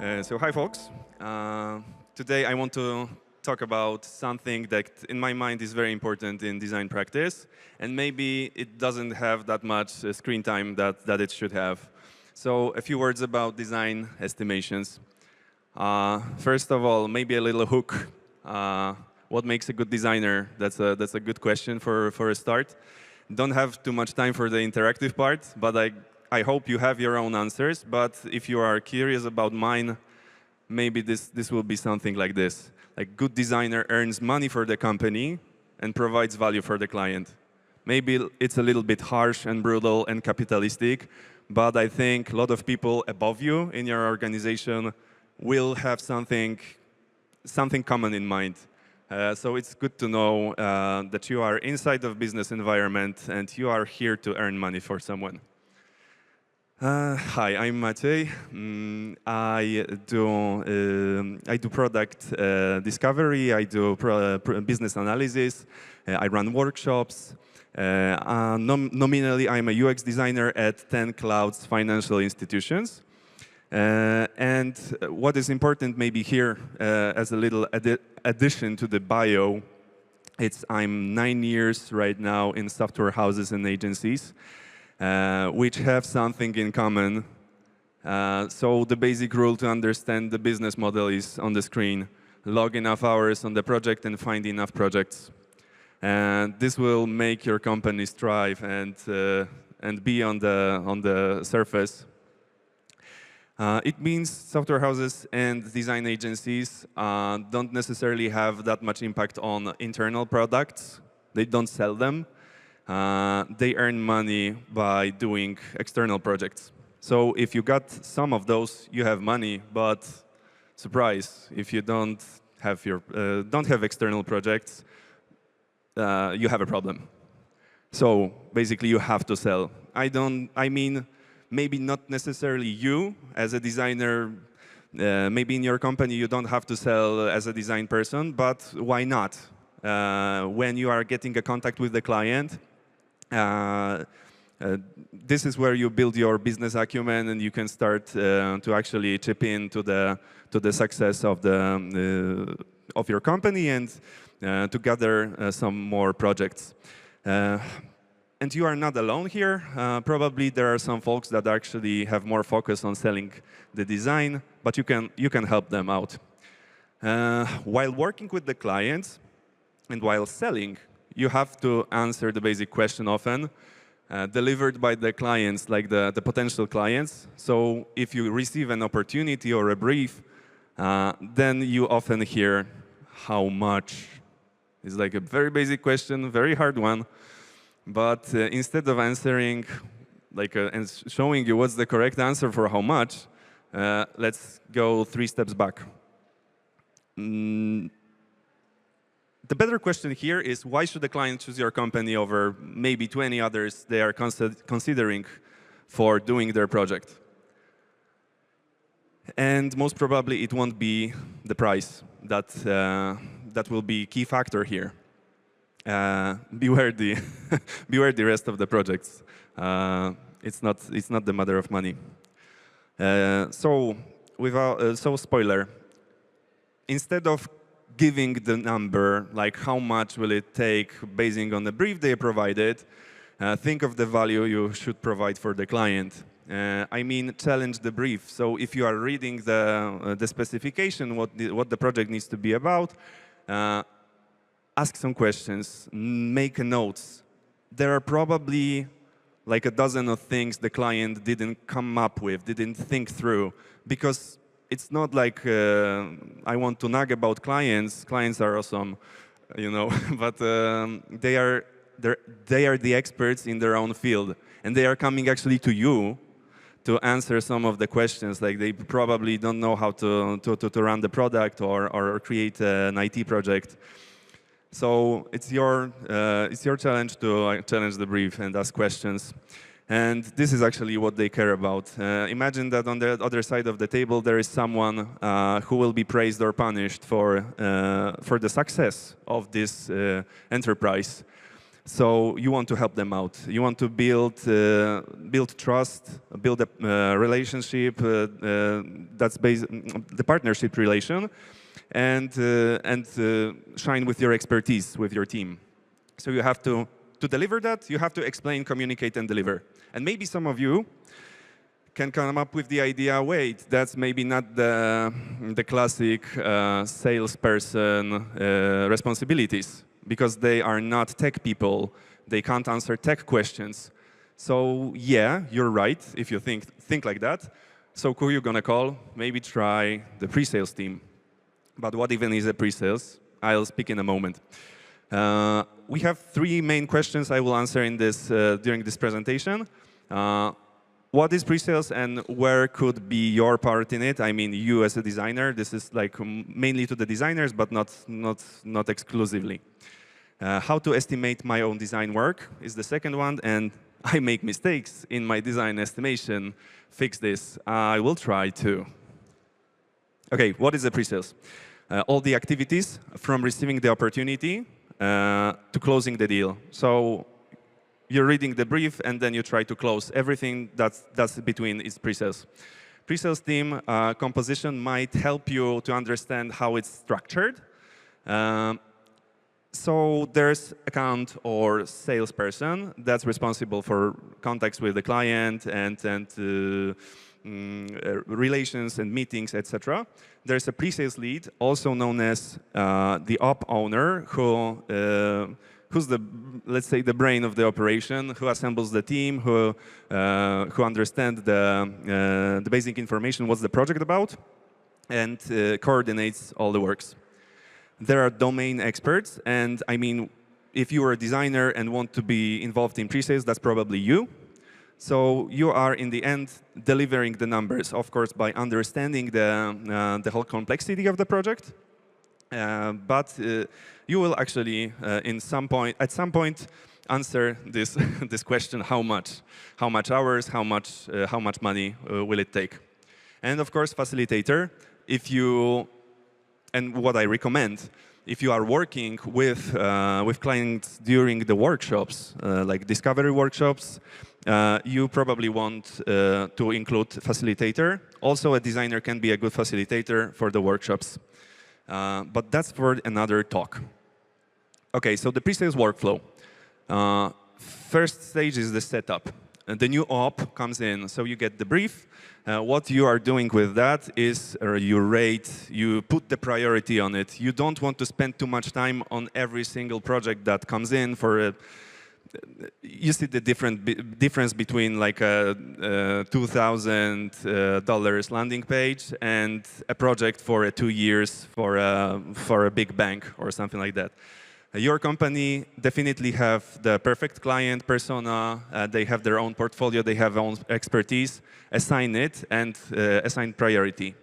Hi folks. Today I want to talk about something that in my mind is very important in design practice, and maybe it doesn't have that much screen time that it should have. So a few words about design estimations. First of all, maybe a little hook. What makes a good designer? That's a good question for a start. Don't have too much time for the interactive part, but I hope you have your own answers, but if you are curious about mine, maybe this will be something like this. Like, good designer earns money for the company and provides value for the client. Maybe it's a little bit harsh and brutal and capitalistic, but I think a lot of people above you in your organization will have something common in mind. So it's good to know that you are inside of business environment and you are here to earn money for someone. Hi, I'm Maciej. I do product discovery. I do business analysis. I run workshops. Nominally, I'm a UX designer at 10 Cloud's financial institutions. And what is important maybe here as a little addition to the bio, I'm 9 years right now in software houses and agencies. Which have something in common. So the basic rule to understand the business model is on the screen. Log enough hours on the project and find enough projects. And this will make your company strive and be on the surface. It means software houses and design agencies don't necessarily have that much impact on internal products. They don't sell them. They earn money by doing external projects. So if you got some of those, you have money. But surprise, if you don't have external projects, you have a problem. So basically, you have to sell. I mean, maybe not necessarily you as a designer. Maybe in your company you don't have to sell as a design person, but why not? When you are getting a contact with the client. This is where you build your business acumen, and you can start to actually chip in to the success of your company and to gather some more projects. And you are not alone here. Probably there are some folks that actually have more focus on selling the design, but you can help them out. While working with the clients and while selling, you have to answer the basic question often, delivered by the clients, like the potential clients. So if you receive an opportunity or a brief, then you often hear how much. It's like a very basic question, very hard one. But instead of answering and showing you what's the correct answer for how much, let's go 3 steps back. The better question here is, why should the client choose your company over maybe 20 others they are considering for doing their project? And most probably it won't be the price that will be key factor here. Beware the rest of the projects. It's not the matter of money. So spoiler. Instead of giving the number, like how much will it take basing on the brief they provided, think of the value you should provide for the client. I mean, challenge the brief. So if you are reading the specification, what the project needs to be about, ask some questions, make notes. There are probably like a dozen of things the client didn't come up with, didn't think through, because it's not like I want to nag about clients. Clients are awesome, you know, but they are the experts in their own field, and they are coming actually to you to answer some of the questions. Like, they probably don't know how to run the product or create an IT project. So it's your challenge to challenge the brief and ask questions. And this is actually what they care about. Imagine that on the other side of the table there is someone who will be praised or punished for the success of this enterprise. So you want to help them out. You want to build trust, build a relationship. That's the partnership relation, and shine with your expertise with your team. So you have to deliver that. You have to explain, communicate, and deliver. And maybe some of you can come up with the idea, wait, that's maybe not the classic salesperson responsibilities, because they are not tech people. They can't answer tech questions. So yeah, you're right if you think like that. So who are you going to call? Maybe try the pre-sales team. But what even is a pre-sales? I'll speak in a moment. We have three main questions I will answer in this during this presentation. What is pre-sales and where could be your part in it? I mean, you as a designer. This is like mainly to the designers, but not exclusively. How to estimate my own design work is the second one, and I make mistakes in my design estimation. Fix this. I will try to. Okay, what is the pre-sales? All the activities from receiving the opportunity to closing the deal. So you're reading the brief, and then you try to close everything that's between is pre-sales. Pre-sales team composition might help you to understand how it's structured. So there's account or salesperson that's responsible for contacts with the client and relations and meetings, etc. There's a pre-sales lead, also known as the op owner, who's let's say the brain of the operation, who assembles the team, who understands the basic information, what's the project about, and coordinates all the works. There are domain experts, and I mean, if you are a designer and want to be involved in pre-sales, that's probably you. So you are, in the end, delivering the numbers, of course, by understanding the whole complexity of the project. But you will actually, at some point, answer this question: how much hours, how much money will it take? And of course, facilitator. And what I recommend, if you are working with clients during the workshops, like discovery workshops, you probably want to include facilitator. Also, a designer can be a good facilitator for the workshops. But that's for another talk. OK, so the pre-sales workflow. First stage is the setup. The new op comes in, so you get the brief. What you are doing with that is you put the priority on it. You don't want to spend too much time on every single project that comes in. You see the difference between like a $2,000 landing page and a project for 2 years for a big bank or something like that. Your company definitely have the perfect client persona. They have their own portfolio. They have their own expertise. Assign it and assign priority.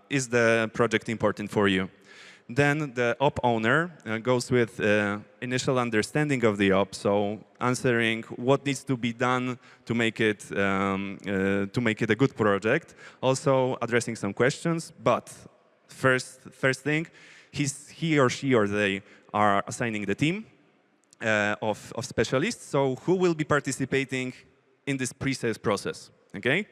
Is the project important for you? Then the op owner goes with initial understanding of the op, so answering what needs to be done to make it a good project. Also addressing some questions. But first thing, he or she or they are assigning the team of specialists. So who will be participating in this pre-sales process? Okay,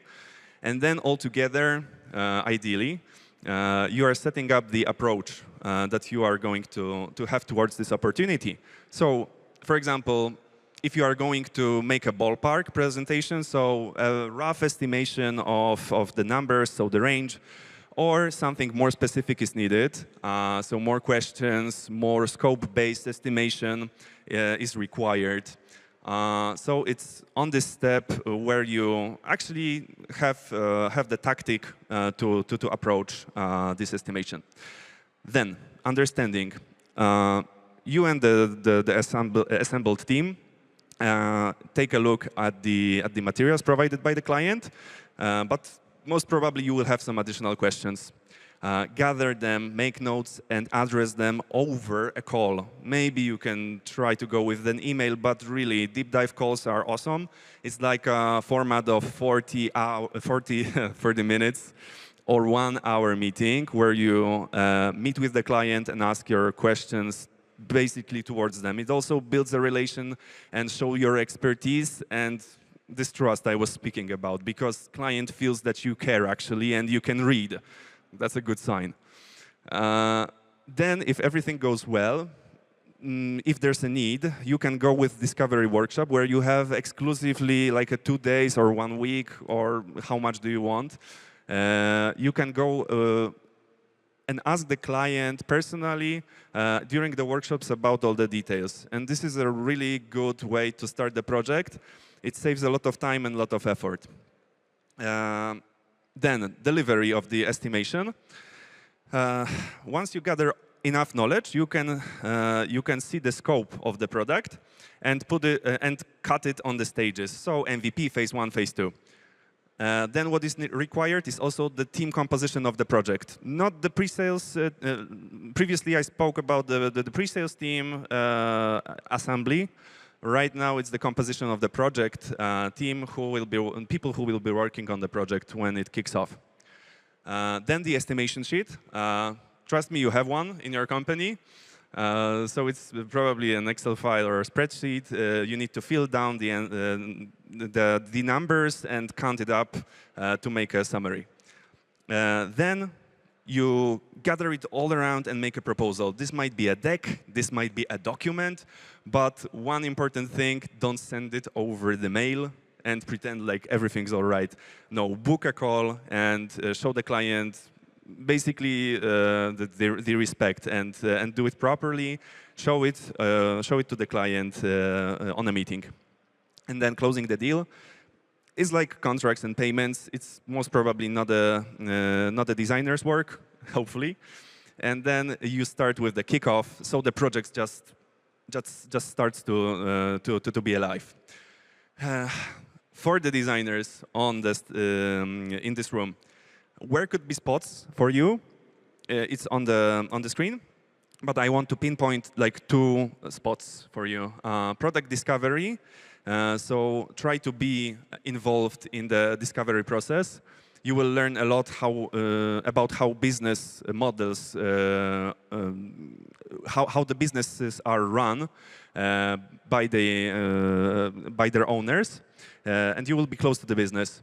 and then all together, ideally, you are setting up the approach that you are going to have towards this opportunity. So, for example, if you are going to make a ballpark presentation, so a rough estimation of the numbers, so the range, or something more specific is needed, so more questions, more scope-based estimation is required. So it's on this step where you actually have the tactic to approach this estimation. Then, understanding. You and the assembled team take a look at the materials provided by the client, but most probably you will have some additional questions. Gather them, make notes, and address them over a call. Maybe you can try to go with an email, but really, deep dive calls are awesome. It's like a format of 30 minutes or 1 hour meeting where you meet with the client and ask your questions basically towards them. It also builds a relation and show your expertise and this trust I was speaking about, because client feels that you care actually and you can read. That's a good sign. Then if everything goes well, if there's a need, you can go with discovery workshop where you have exclusively like a 2 days or 1 week or how much do you want. You can go and ask the client personally during the workshops about all the details. And this is a really good way to start the project. It saves a lot of time and a lot of effort. Then delivery of the estimation. Once you gather enough knowledge, you can see the scope of the product and put it and cut it on the stages. So MVP, phase 1, phase 2. Then what is required is also the team composition of the project. Not the pre-sales. Previously, I spoke about the pre-sales team assembly. Right now, it's the composition of the project team, people who will be working on the project when it kicks off. Then the estimation sheet. Trust me, you have one in your company. So it's probably an Excel file or a spreadsheet. You need to fill down the numbers and count it up to make a summary. Then you gather it all around and make a proposal. This might be a deck, this might be a document, but one important thing, don't send it over the mail and pretend like everything's all right. No, book a call and show the client basically the respect and do it properly. Show it to the client on a meeting, and then closing the deal is like contracts and payments. It's most probably not a designer's work, hopefully. And then you start with the kickoff, so the project just starts to be alive. For the designers on this in this room, where could be spots for you? It's on the screen, but I want to pinpoint like 2 spots for you. Product discovery. So try to be involved in the discovery process. You will learn a lot about how business models, how the businesses are run by their owners, and you will be close to the business.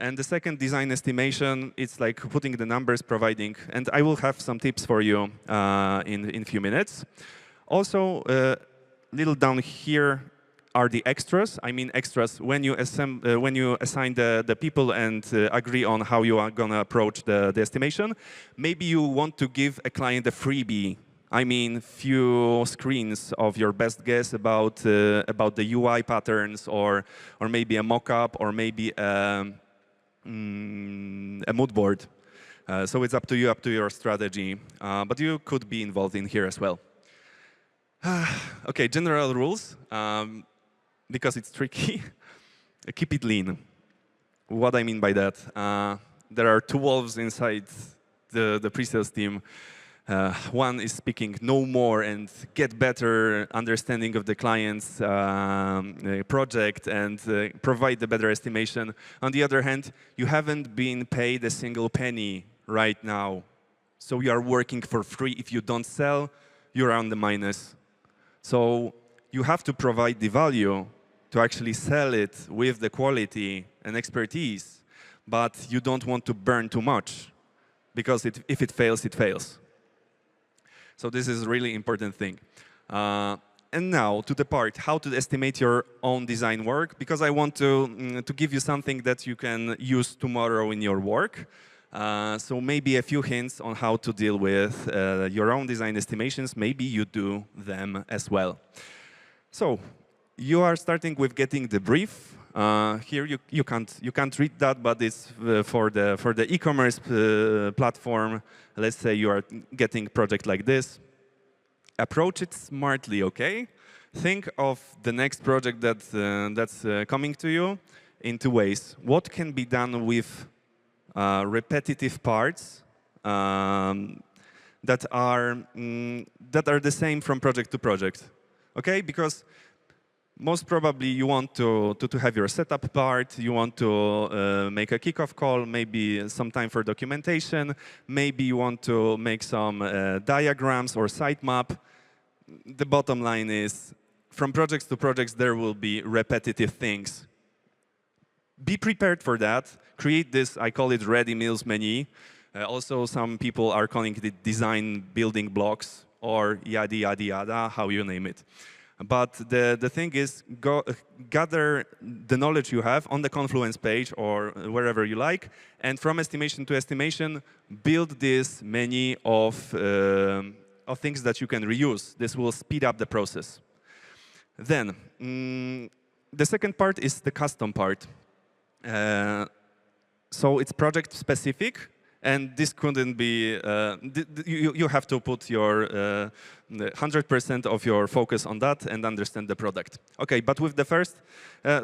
And the second, design estimation, it's like putting the numbers, providing, and I will have some tips for you in a few minutes. Also, little down here are the extras. I mean extras when you assign the people and agree on how you are going to approach the estimation. Maybe you want to give a client a freebie. I mean, few screens of your best guess about the UI patterns, or maybe a mock-up, or maybe a mood board. So it's up to you, up to your strategy. But you could be involved in here as well. OK, general rules. Because it's tricky, keep it lean. What I mean by that, there are 2 wolves inside the pre-sales team. One is speaking no more and get better understanding of the client's project and provide the better estimation. On the other hand, you haven't been paid a single penny right now. So you are working for free. If you don't sell, you're on the minus. So you have to provide the value to actually sell it with the quality and expertise, but you don't want to burn too much, because if it fails, it fails. So this is a really important thing. And now to the part, how to estimate your own design work, because I want to give you something that you can use tomorrow in your work. So maybe a few hints on how to deal with your own design estimations. Maybe you do them as well. So you are starting with getting the brief. Here you can't read that, but it's for the e-commerce platform. Let's say you are getting a project like this. Approach it smartly, OK? Think of the next project that's coming to you in 2 ways. What can be done with repetitive parts that are the same from project to project? OK? Because most probably you want to have your setup part, you want to make a kickoff call, maybe some time for documentation, maybe you want to make some diagrams or sitemap. the bottom line is, from projects to projects, there will be repetitive things. Be prepared for that. Create this, I call it ready meals menu. Also, some people are calling it design building blocks or yada, yada, yada, how you name it. But the thing is, gather the knowledge you have on the Confluence page or wherever you like, and from estimation to estimation, build this menu of things that you can reuse. This will speed up the process. Then, the second part is the custom part. So it's project specific, and this couldn't be, you have to put your 100% of your focus on that and understand the product. Okay, but with the first,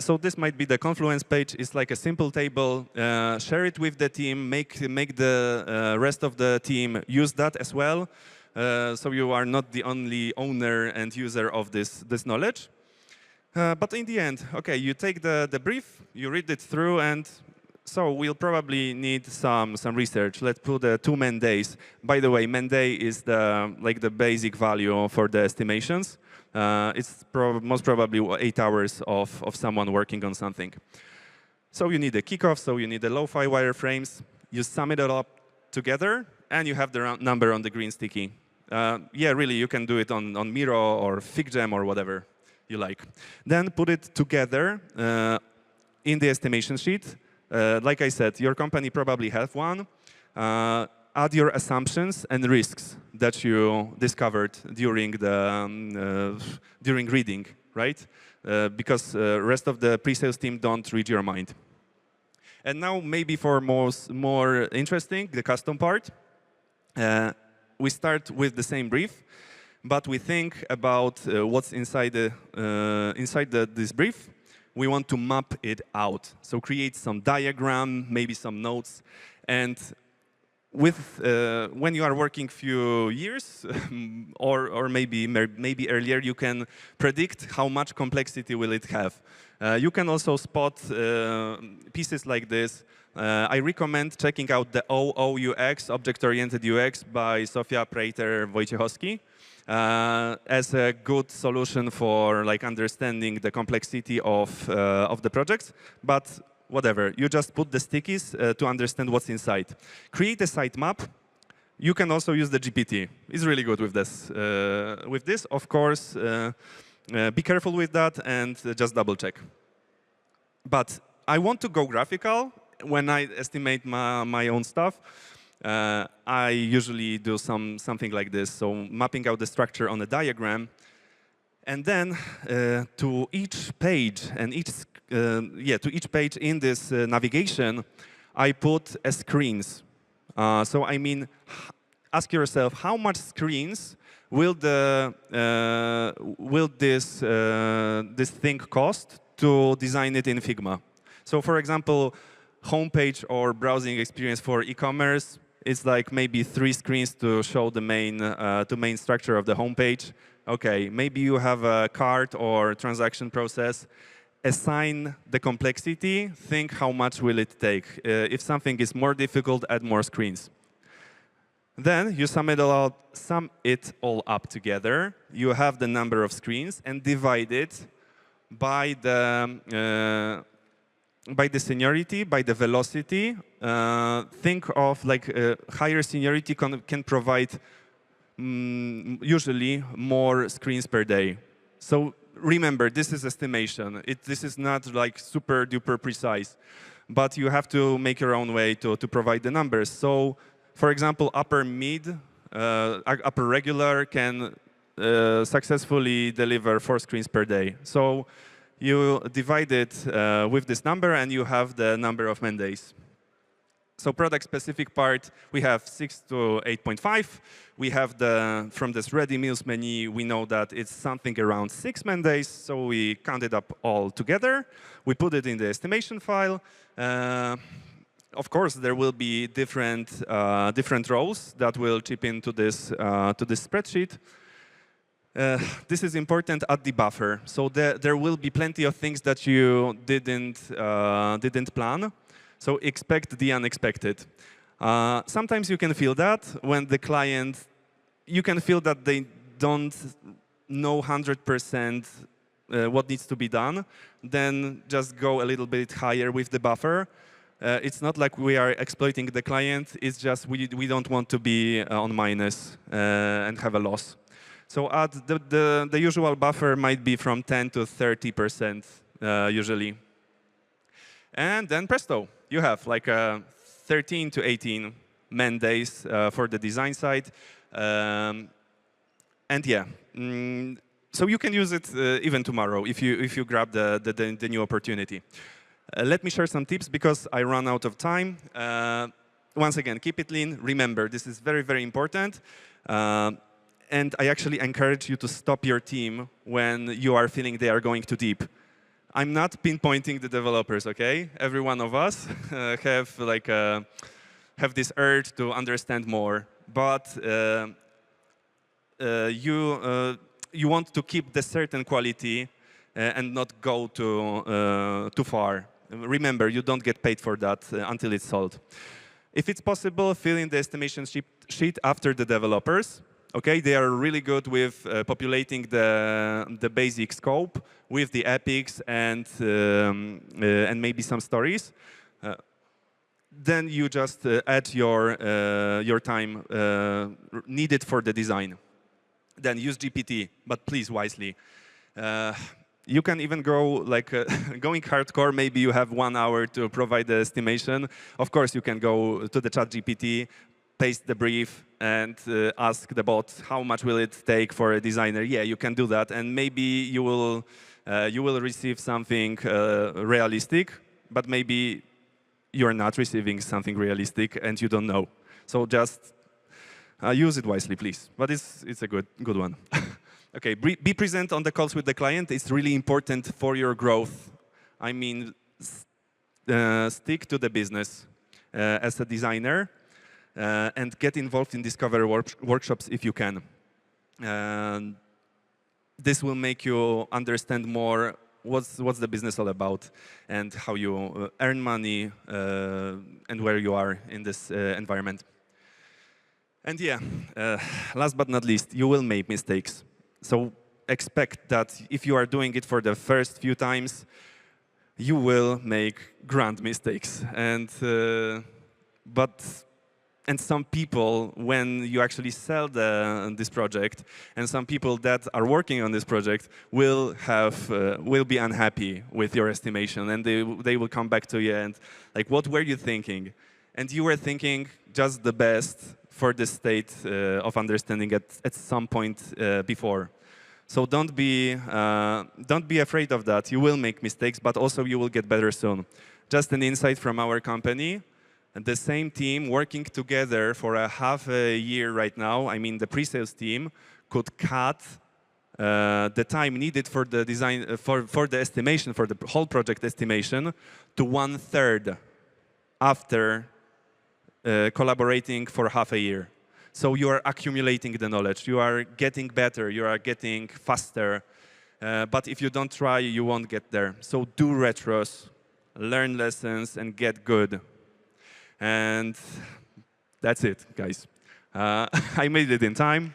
so this might be the Confluence page. It's like a simple table. Share it with the team, make the rest of the team use that as well. So you are not the only owner and user of this knowledge. But in the end, okay, you take the brief, you read it through, and so we'll probably need some research. Let's put 2 man days. By the way, man day is the basic value for the estimations. It's most probably 8 hours of someone working on something. So you need a kickoff, so you need the lo-fi wireframes. You sum it all up together, and you have the number on the green sticky. Yeah, really, you can do it on Miro or FigJam or whatever you like. Then put it together in the estimation sheet. Like I said, your company probably has one. Add your assumptions and risks that you discovered during reading, right? Because the rest of the pre-sales team don't read your mind. And now, maybe for more interesting, the custom part. We start with the same brief, but we think about what's inside this brief. We want to map it out. So create some diagram, maybe some notes. And when you are working few years, or maybe earlier, you can predict how much complexity will it have. You can also spot pieces like this. I recommend checking out the OOUX, Object-Oriented UX, by Sofia Preiter-Wojciechowski. As a good solution for understanding the complexity of the projects, but whatever. You just put the stickies to understand what's inside. Create a sitemap. You can also use the GPT. It's really good with this. Of course, be careful with that and just double check. But I want to go graphical when I estimate my own stuff. I usually do something like this, so mapping out the structure on a diagram, and then to each page and to each page in this navigation, I put screens. So I mean, ask yourself, how much screens will this thing cost to design it in Figma? So for example, homepage or browsing experience for e-commerce. It's like maybe 3 screens to show the main structure of the homepage. Okay, maybe you have a cart or transaction process. Assign the complexity. Think how much will it take. If something is more difficult, add more screens. Then you sum it all up together. You have the number of screens and divide it by the seniority, by the velocity. Think of higher seniority can provide usually more screens per day. So remember, this is estimation. This is not super duper precise, but you have to make your own way to provide the numbers. So for example, upper regular can successfully deliver 4 screens per day. So you divide it with this number, and you have the number of man days. So product-specific part, we have 6 to 8.5. We have from this ready meals menu, we know that it's something around 6 man days, so we count it up all together. We put it in the estimation file. Of course, there will be different roles that will chip into this spreadsheet. This is important at the buffer. So there will be plenty of things that you didn't plan. So expect the unexpected. Sometimes you can feel that when the client, you can feel that they don't know 100% what needs to be done, then just go a little bit higher with the buffer. It's not like we are exploiting the client. It's just we don't want to be on minus and have a loss. So add the usual buffer might be from 10 to 30% usually. And then presto, you have like 13 to 18 man days for the design side. And yeah, so you can use it even tomorrow if you grab the new opportunity. Let me share some tips because I run out of time. Once again, keep it lean. Remember, this is very, very important. And I actually encourage you to stop your team when you are feeling they are going too deep. I'm not pinpointing the developers, OK? Every one of us have this urge to understand more. But you want to keep the certain quality and not go too far. Remember, you don't get paid for that until it's sold. If it's possible, fill in the estimation sheet after the developers. Okay, they are really good with populating the basic scope with the epics and maybe some stories. Then you just add your time needed for the design. Then use GPT, but please wisely. You can even go like going hardcore. Maybe you have 1 hour to provide the estimation. Of course, you can go to the chat GPT, paste the brief, and ask the bot how much will it take for a designer. Yeah, you can do that, and maybe you will receive something realistic, but maybe you're not receiving something realistic and you don't know. So just use it wisely, please. But it's a good one. OK, be present on the calls with the client. It's really important for your growth. I mean, stick to the business as a designer and get involved in discovery workshops if you can. This will make you understand more what's the business all about and how you earn money and where you are in this environment. And yeah, last but not least, you will make mistakes. So expect that if you are doing it for the first few times, you will make grand mistakes. And some people, when you actually sell this project, and some people that are working on this project will be unhappy with your estimation, and they will come back to you and like, what were you thinking? And you were thinking just the best for the state of understanding at some point before. So don't be afraid of that. You will make mistakes, but also you will get better soon. Just an insight from our company. And the same team working together for a half a year right now, I mean the pre-sales team, could cut the time needed for the design, for the estimation, for the whole project estimation, to 1/3 after collaborating for half a year. So you are accumulating the knowledge. You are getting better. You are getting faster. But if you don't try, you won't get there. So do retros, learn lessons, and get good. And that's it, guys. I made it in time.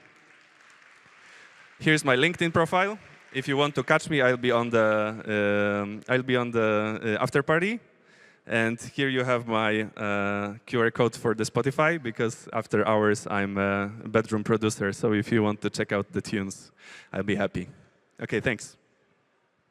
Here's my LinkedIn profile. If you want to catch me, I'll be on the after party. And here you have my QR code for the Spotify, because after hours I'm a bedroom producer. So if you want to check out the tunes, I'll be happy. OK, thanks.